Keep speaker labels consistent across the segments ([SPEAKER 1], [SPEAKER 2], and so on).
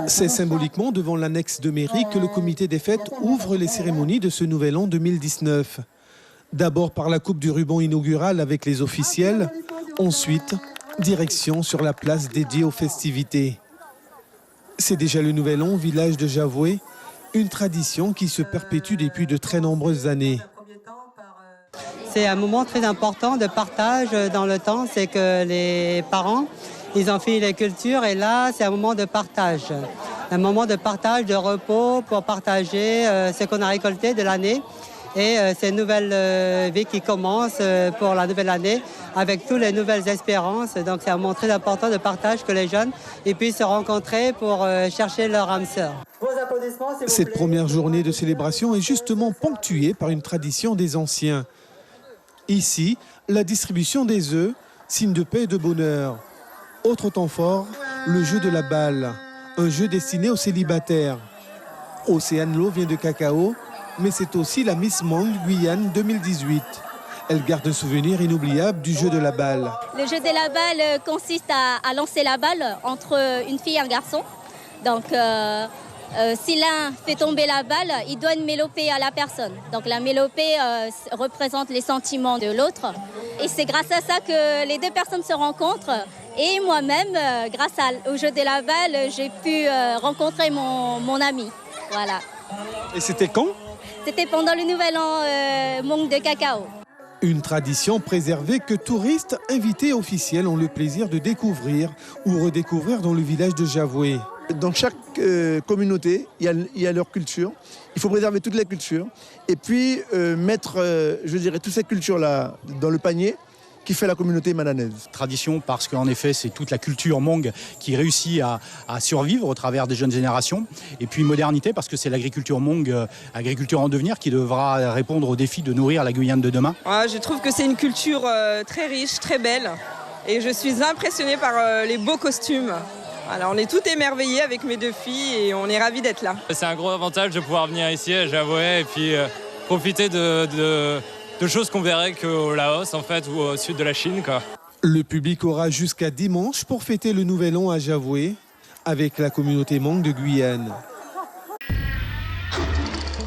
[SPEAKER 1] C'est symboliquement devant l'annexe de mairie que le comité des fêtes ouvre les cérémonies de ce nouvel an 2019. D'abord par la coupe du ruban inaugurale avec les officiels, ensuite direction sur la place dédiée aux festivités. C'est déjà le nouvel an au village de Javoué, une tradition qui se perpétue depuis de très nombreuses années.
[SPEAKER 2] C'est un moment très important de partage dans le temps, c'est que les parents, ils ont fini les cultures et là, c'est un moment de partage. Un moment de partage, de repos pour partager ce qu'on a récolté de l'année et ces nouvelles vies qui commencent pour la nouvelle année avec toutes les nouvelles espérances. Donc c'est un moment très important de partage que les jeunes ils puissent se rencontrer pour chercher leur âme sœur.
[SPEAKER 1] Cette première journée de célébration est justement ponctuée par une tradition des anciens. Ici, la distribution des œufs, signe de paix et de bonheur. Autre temps fort, le jeu de la balle, un jeu destiné aux célibataires. Océane Lo vient de Cacao, mais c'est aussi la Miss Monde Guyane 2018. Elle garde un souvenir inoubliable du jeu de la balle.
[SPEAKER 3] Le jeu de la balle consiste à lancer la balle entre une fille et un garçon. Donc, si l'un fait tomber la balle, il doit une mélopée à la personne. Donc la mélopée représente les sentiments de l'autre. Et c'est grâce à ça que les deux personnes se rencontrent. Et moi-même, grâce au jeu de la balle, j'ai pu rencontrer mon ami. Voilà.
[SPEAKER 1] Et c'était quand ?
[SPEAKER 3] C'était pendant le nouvel an Monde de Cacao.
[SPEAKER 1] Une tradition préservée que touristes, invités et officiels ont le plaisir de découvrir ou redécouvrir dans le village de Javoué.
[SPEAKER 4] Dans chaque communauté, il y a leur culture. Il faut préserver toutes les cultures. Et puis mettre, je dirais, toutes ces cultures-là dans le panier qui fait la communauté mananaise.
[SPEAKER 5] Tradition parce qu'en effet, c'est toute la culture Hmong qui réussit à survivre au travers des jeunes générations. Et puis modernité parce que c'est l'agriculture Hmong, agriculture en devenir, qui devra répondre aux défis de nourrir la Guyane de demain.
[SPEAKER 6] Je trouve que c'est une culture très riche, très belle. Et je suis impressionnée par les beaux costumes. Alors, on est tout émerveillés avec mes deux filles et on est ravis d'être là.
[SPEAKER 7] C'est un gros avantage de pouvoir venir ici à Javoué et puis profiter de choses qu'on verrait qu'au Laos en fait, ou au sud de la Chine, quoi.
[SPEAKER 1] Le public aura jusqu'à dimanche pour fêter le nouvel an à Javoué avec la communauté Hmong de Guyane.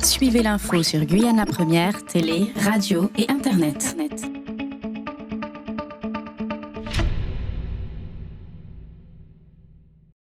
[SPEAKER 8] Suivez l'info sur Guyana Première, télé, radio et internet.